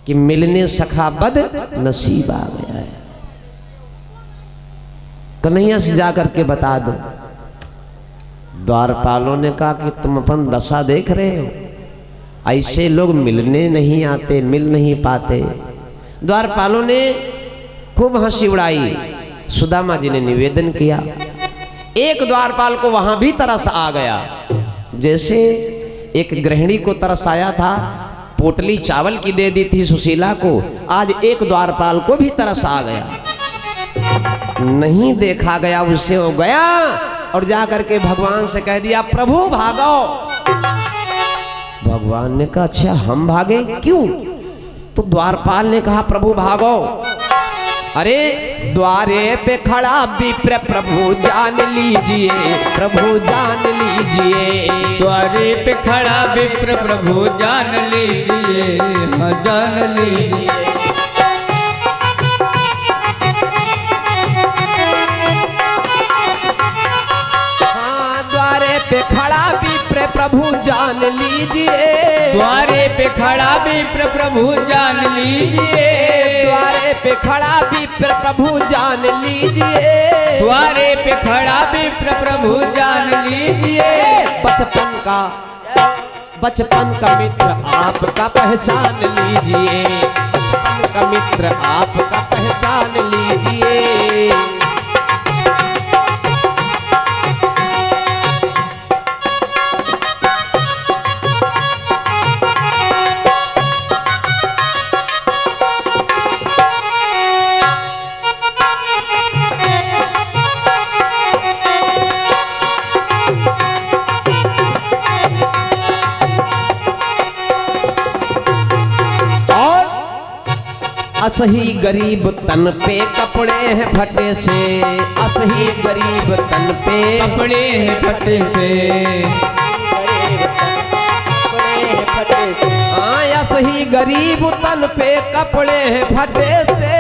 कि मिलने सखा बद नसीब आ गया है। कन्हैया से जाकर के बता दो। द्वारपालों ने कहा कि तुम अपन दशा देख रहे हो, ऐसे लोग मिलने नहीं आते, मिल नहीं पाते। द्वारपालों ने खूब हंसी उड़ाई। सुदामा जी ने निवेदन किया। एक द्वारपाल को वहां भी तरस आ गया, जैसे एक गृहिणी को तरस आया था, पोटली चावल की दे दी थी सुशीला को, आज एक द्वारपाल को भी तरस आ गया। नहीं देखा गया उससे, वो गया और जाकर के भगवान से कह दिया प्रभु भागो। भगवान ने कहा अच्छा हम भागे, क्यों? तो द्वारपाल ने कहा प्रभु भागो। अरे द्वारे पे खड़ा विप्र प्रभु जान लीजिए, प्रभु जान लीजिए। द्वारे पे खड़ा विप्र प्रभु जान लीजिए, जान लीजिए। हाँ द्वारे पे खड़ा विप्र प्रभु जान लीजिए, द्वारे पे खड़ा विप्र प्रभु जान लीजिए, द्वारे पे खड़ा विप्र प्रभु जान लीजिए, द्वारे पे खड़ा विप्र प्रभु जान लीजिए। बचपन का मित्र आपका पहचान लीजिए, बचपन का मित्र आपका पहचान लीजिए। असही गरीब तन पे कपड़े हैं फटे से, असही गरीब तन पे कपड़े हैं फटे से, हाँ असही गरीब तन पे कपड़े हैं फटे से,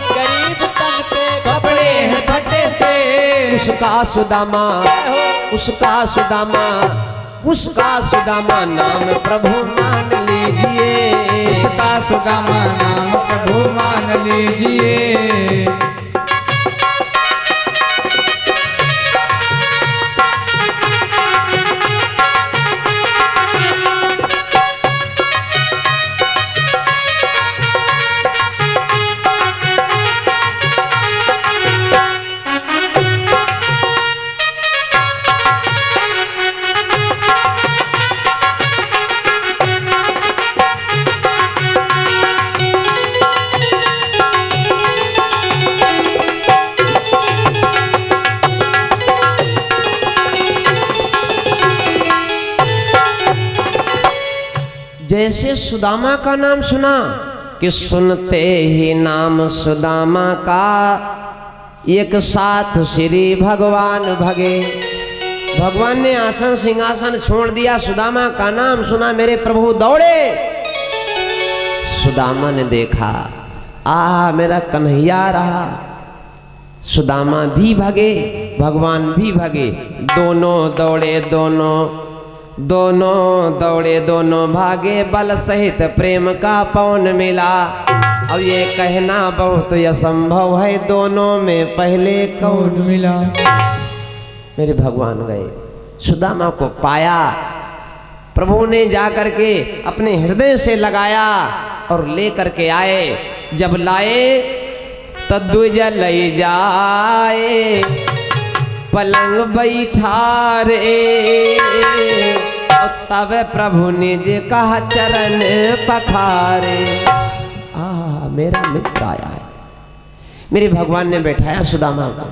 गरीब तन पे कपड़े हैं फटे से। उसका सुदामा, उसका सुदामा, उसका सुदामा नाम प्रभु मान लीजिए, उसका सुदामा नाम प्रभु मान लीजिए। जैसे सुदामा का नाम सुना कि सुनते ही नाम सुदामा का एक साथ श्री भगवान भगे। भगवान ने आसन सिंहासन छोड़ दिया, सुदामा का नाम सुना, मेरे प्रभु दौड़े। सुदामा ने देखा आ मेरा कन्हैया रहा। सुदामा भी भगे, भगवान भी भगे, दोनों दौड़े, दोनों दौड़े, दोनों भागे, बल सहित प्रेम का पवन मिला। अब ये कहना बहुत असंभव है, दोनों में पहले कौन मिला? मेरे भगवान गए, सुदामा को पाया। प्रभु ने जाकर के अपने हृदय से लगाया और ले करके आए। जब लाए तो द्विज ले जाए, पलंग बैठा रे, तब प्रभु ने जे कहा चरण पखारे। मेरा मित्र आया है। मेरे भगवान ने बैठाया सुदामा को।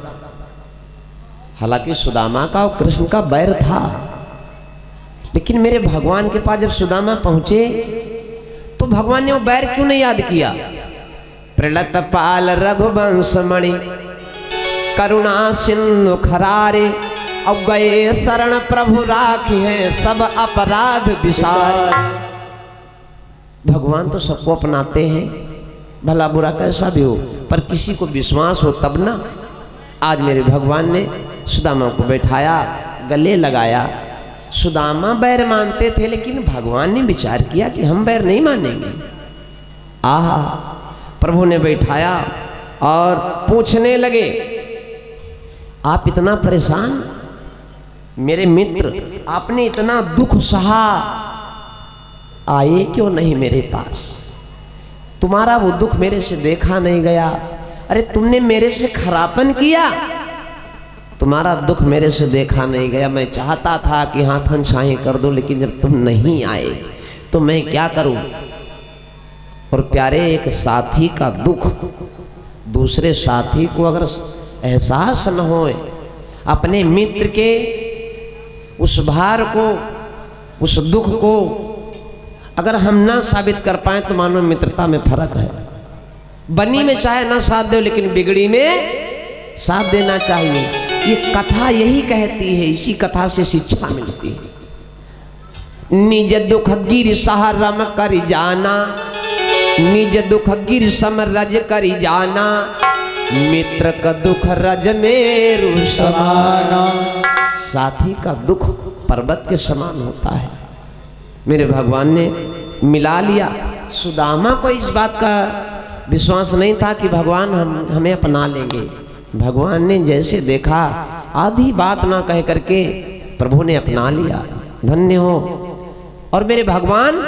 हालांकि सुदामा का और कृष्ण का बैर था, लेकिन मेरे भगवान के पास जब सुदामा पहुंचे तो भगवान ने वो बैर क्यों नहीं याद किया? प्रलत पाल रघुवंश मणि करुणा सिंधु खरारे, अब गए शरण प्रभु राखी है सब अपराध विसार। भगवान तो सबको अपनाते हैं, भला बुरा कैसा भी हो, पर किसी को विश्वास हो तब ना। आज मेरे भगवान ने सुदामा को बैठाया, गले लगाया। सुदामा बैर मानते थे, लेकिन भगवान ने विचार किया कि हम बैर नहीं मानेंगे। आहा, प्रभु ने बैठाया और पूछने लगे, आप इतना परेशान, मेरे मित्र, आपने इतना दुख सहा, आए क्यों नहीं मेरे पास? तुम्हारा वो दुख मेरे से देखा नहीं गया। अरे तुमने मेरे से खरापन किया, तुम्हारा दुख मेरे से देखा नहीं गया। मैं चाहता था कि हाथ छाही कर दो, लेकिन जब तुम नहीं आए तो मैं क्या करूं? और प्यारे, एक साथी का दुख दूसरे साथी को अगर एहसास न हो, अपने मित्र के उस भार को, उस दुख को अगर हम ना साबित कर पाए तो मानो मित्रता में फर्क है। बनी में चाहे ना साथ दो, लेकिन बिगड़ी में साथ देना चाहिए। ये कथा यही कहती है, इसी कथा से शिक्षा मिलती है। निज दुख गिर सहरम कर जाना, निज दुख गिर समरज करी जाना, मित्र का दुख रज मेरु समाना। साथी का दुख पर्वत के समान होता है। मेरे भगवान ने मिला लिया। सुदामा को इस बात का विश्वास नहीं था कि भगवान हमें अपना लेंगे। भगवान ने जैसे देखा, आधी बात ना कह करके प्रभु ने अपना लिया। धन्य हो। और मेरे भगवान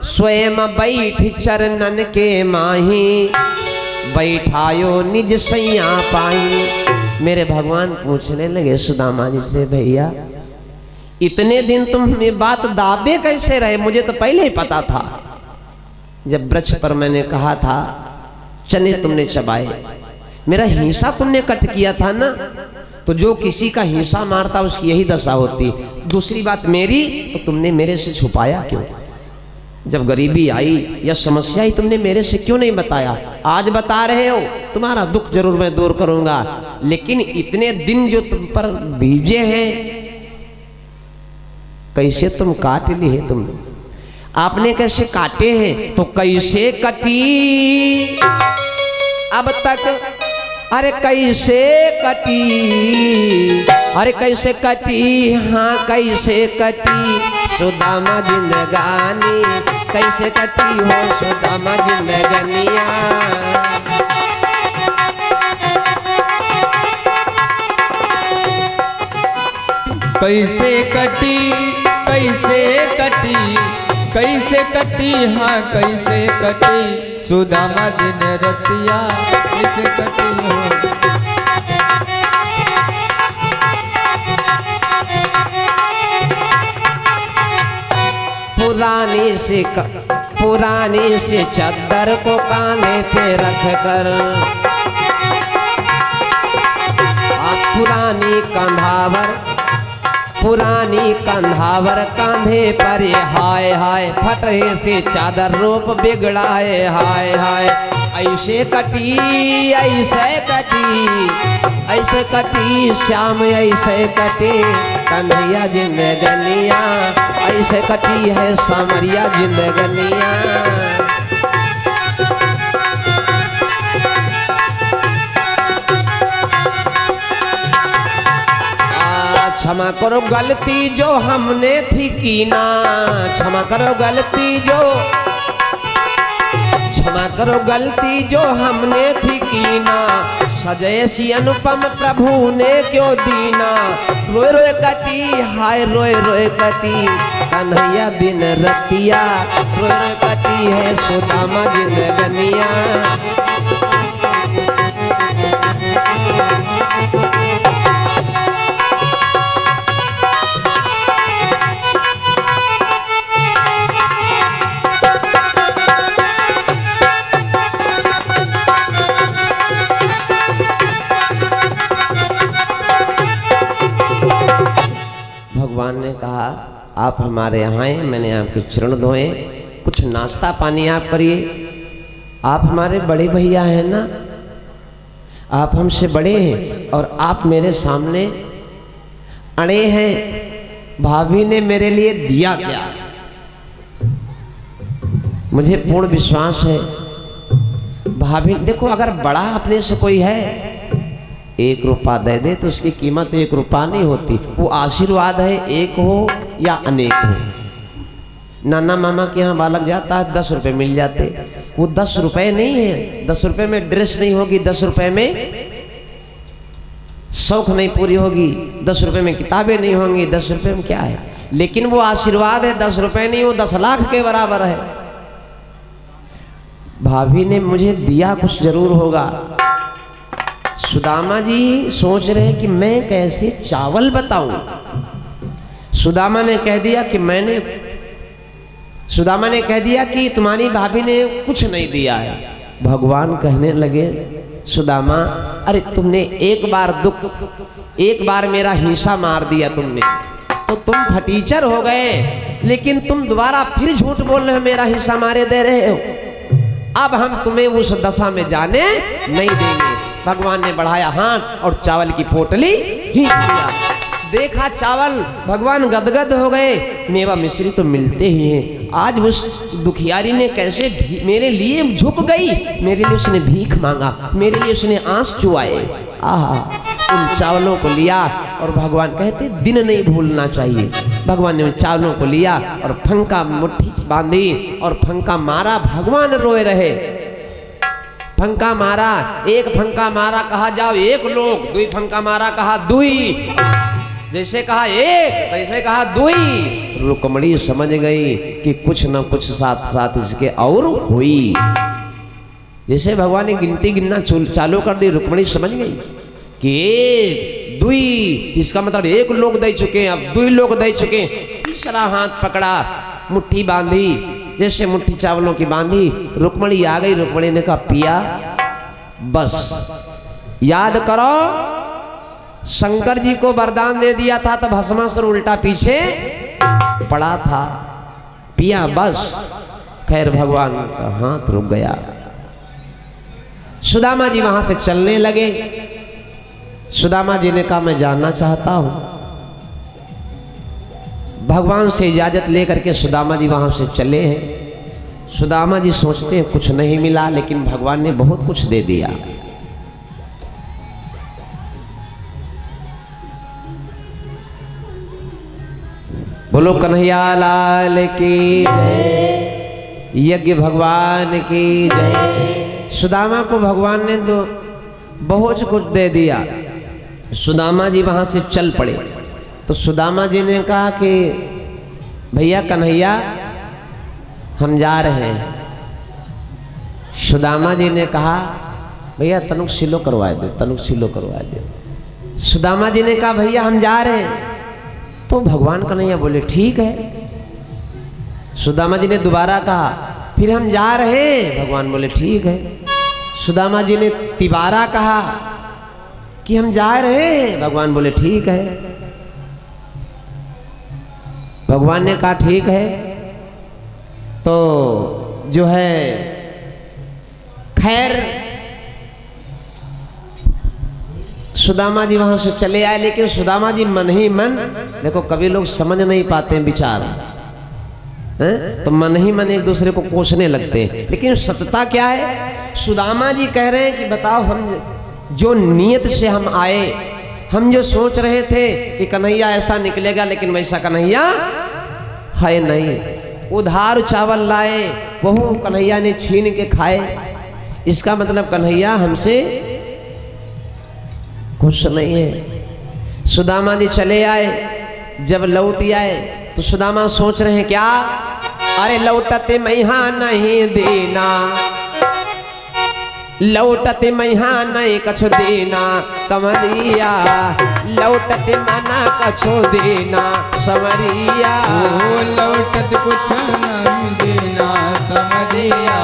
स्वयं बैठ चरणन के माही, बैठायो निज सैया पाई। मेरे भगवान पूछने लगे सुदामा जी से, भैया इतने दिन तुम ये बात दाबे कैसे रहे? मुझे तो पहले ही पता था। जब वृक्ष पर मैंने कहा था, चने तुमने चबाए, मेरा हिस्सा तुमने कट किया था ना, तो जो किसी का हिस्सा मारता उसकी यही दशा होती। दूसरी बात मेरी, तो तुमने मेरे से छुपाया क्यों? जब गरीबी आई या समस्या आई, तुमने मेरे से क्यों नहीं बताया? आज बता रहे हो, तुम्हारा दुख जरूर मैं दूर करूंगा, लेकिन इतने दिन जो तुम पर बीजे हैं, कैसे तुम काट लिए? तुम आपने कैसे काटे हैं? तो कैसे कटी अब तक? अरे कैसे कटी, अरे कैसे कटी, हाँ कैसे कटी सुदामा जिंदगानी, कैसे कटी हो सुदामा जिंदगानिया। कैसे कटी, कैसे कटी, कैसे कटी, हाँ कैसे कटी सुदामा दिन रतिया, कैसे कटी हो। पुरानी से चद्दर को कांधे पे रख कर, पुरानी कंधावर कांधे पर, हाय हाय फटे से चादर रूप बिगड़ाए, हाय हाय। ऐसे कटी, ऐसे कटी, ऐसे कटी श्याम, ऐसे कटी कन्हैया जिंदगनिया, ऐसे कटी है सामरिया जिंदगनिया। क्षमा करो गलती जो हमने थी की ना, क्षमा करो गलती जो, क्षमा करो गलती जो हमने थी की ना, सजैसी अनुपम प्रभु ने क्यों दीना। रोए रोए कटी, हाय रोए रोए कटी कन्हैया दिन रतिया, रोए रोए कटी है सुदामा जिंदगनिया। भगवान ने कहा, आप हमारे यहाँ आए, मैंने आपके चरण धोए, कुछ नाश्ता पानी आप करिए। आप हमारे बड़े भैया हैं ना, आप हमसे बड़े हैं और आप मेरे सामने अड़े हैं। भाभी ने मेरे लिए दिया क्या? मुझे पूर्ण विश्वास है भाभी, देखो अगर बड़ा अपने से कोई है, 1 रुपया दे दे तो उसकी कीमत 1 रुपया नहीं होती। वो आशीर्वाद है, एक हो या अनेक हो। नाना मामा के यहाँ बालक जाता है 10 रुपये मिल जाते, वो 10 रुपए नहीं है। 10 रुपए में ड्रेस नहीं होगी, 10 रुपए में शौक नहीं पूरी होगी, 10 रुपए में किताबें नहीं होंगी, 10 रुपए में क्या है। लेकिन वो आशीर्वाद है, 10 रुपए नहीं, वो 10 लाख के बराबर है। भाभी ने मुझे दिया कुछ जरूर होगा। सुदामा जी सोच रहे कि मैं कैसे चावल बताऊं। सुदामा ने कह दिया कि तुम्हारी भाभी ने कुछ नहीं दिया है। भगवान कहने लगे, सुदामा, अरे तुमने एक बार मेरा हिस्सा मार दिया तुमने, तो तुम फटीचर हो गए, लेकिन तुम दोबारा फिर झूठ बोल रहे हो, मेरा हिस्सा मारे दे रहे हो। अब हम तुम्हें उस दशा में जाने नहीं देंगे। भगवान ने बढ़ाया हाथ और चावल की पोटली खींच दिया। देखा चावल, भगवान गदगद हो गए। मेवा मिश्री तो मिलते ही हैं, आज उस दुखियारी ने कैसे मेरे लिए झुक गई, मेरे लिए उसने भीख मांगा, मेरे लिए उसने आंस चुआए। आहा, उन चावलों को लिया और भगवान कहते दिन नहीं भूलना चाहिए। भगवान ने उन चावलों को लिया और फंका मुट्ठी बांधी और फंका मारा। भगवान रोए रहे। फंका मारा, एक फंका मारा, कहा जाओ एक लोग, दुई फंका मारा, कहा दुई, जैसे कहा एक तैसे कहा दुई। रुक्मणी समझ गई कि कुछ न कुछ साथ साथ इसके और हुई। जैसे भगवान ने गिनती गिनना चालू कर दी, रुक्मणी समझ गई कि एक दुई, इसका मतलब एक लोग दे चुके हैं, अब दुई लोग दे चुके हैं। तीसरा हाथ पकड़ा, मुट्ठी बांधी, जैसे मुट्ठी चावलों की बांधी। रुक्मणी आ गई। रुक्मणी ने कहा, पिया बस याद करो, शंकर जी को वरदान दे दिया था तो भस्मासुर उल्टा पीछे पड़ा था। पिया बस। खैर भगवान का हाथ रुक गया। सुदामा जी वहां से चलने लगे। सुदामा जी ने कहा, मैं जानना चाहता हूं। भगवान से इजाजत लेकर के सुदामा जी वहां से चले हैं। सुदामा जी सोचते हैं कुछ नहीं मिला, लेकिन भगवान ने बहुत कुछ दे दिया। बोलो कन्हैया लाल की जय, यज्ञ भगवान की जय। सुदामा को भगवान ने तो बहुत कुछ दे दिया। सुदामा जी वहां से चल पड़े। तो सुदामा जी ने कहा कि भैया कन्हैया, हम जा रहे हैं। सुदामा जी ने कहा, भैया तनुक सिलो करवा दो, तनुक सिलो करवा दो। सुदामा जी ने कहा, भैया हम जा रहे हैं। तो भगवान कन्हैया बोले, ठीक है। सुदामा जी ने दोबारा कहा, फिर हम जा रहे हैं। भगवान बोले, ठीक है। सुदामा जी ने तिबारा कहा कि हम जा रहे हैं। भगवान बोले, ठीक है। भगवान ने कहा, ठीक है। तो जो है खैर सुदामा जी वहां से चले आए। लेकिन सुदामा जी मन ही मन, देखो कभी लोग समझ नहीं पाते हैं विचार, तो मन ही मन एक दूसरे को कोसने लगते हैं। लेकिन सत्यता क्या है? सुदामा जी कह रहे हैं कि बताओ, हम जो नियत से हम आए, हम जो सोच रहे थे कि कन्हैया ऐसा निकलेगा, लेकिन वैसा कन्हैया है नहीं। उधार चावल लाए, वह कन्हैया ने छीन के खाए। इसका मतलब कन्हैया हमसे खुश नहीं है। सुदामा जी चले आए। जब लौट आए तो सुदामा सोच रहे हैं क्या, अरे लौटते मैहा नहीं देना, लौटते मैहा नहीं कछो देना कमरिया, लौटते मना कछो देना समरिया। ओ लौटत कुछ नहीं देना समरिया,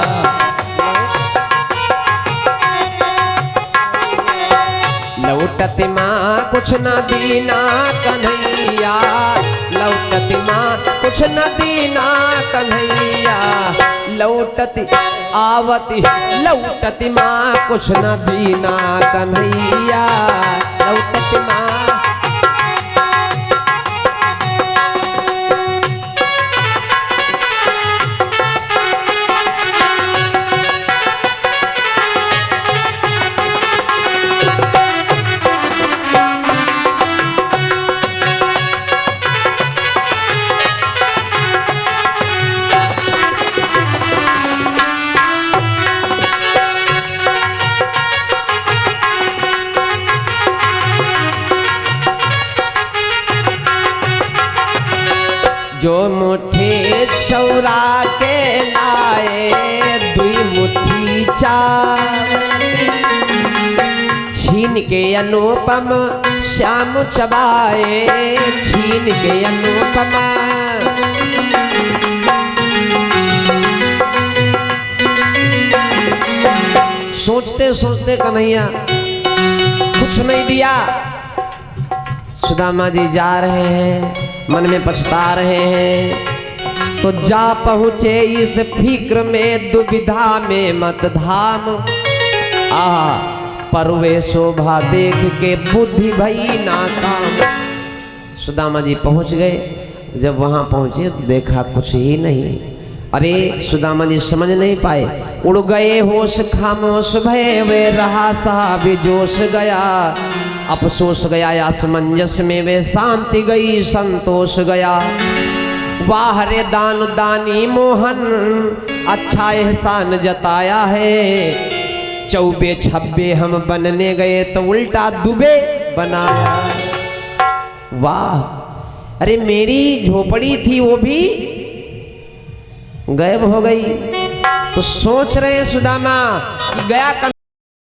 लौटत माँ कुछ न दीना कन्हैया, लौटत माँ कुछ न दीना कन्हैया, लौटत आवती लौटत माँ कुछ न दीना कन्हैया, लौटत माँ। छीन के अनुपम श्याम चबाए, छीन के अनुपम। सोचते सोचते कन्हैया कुछ नहीं दिया। सुदामा जी जा रहे हैं, मन में पछता रहे हैं, तो जा पहुँचे इस फिक्र में दुविधा में मत धाम। परवे शोभा देख के बुद्धि भई नाकाम। सुदामा जी पहुँच गए। जब वहाँ पहुँचे तो देखा कुछ ही नहीं। अरे सुदामा जी समझ नहीं पाए, उड़ गए होश खामोश भय वे रहा सा भी जोश गया। अफसोस गया असमंजस में वे शांति गई संतोष गया। वाह रे दान दानी मोहन अच्छा एहसान जताया है। चौबे छब्बे हम बनने गए तो उल्टा दुबे बनाया। वाह, अरे मेरी झोपड़ी थी वो भी गायब हो गई। तो सोच रहे सुदामा कि गया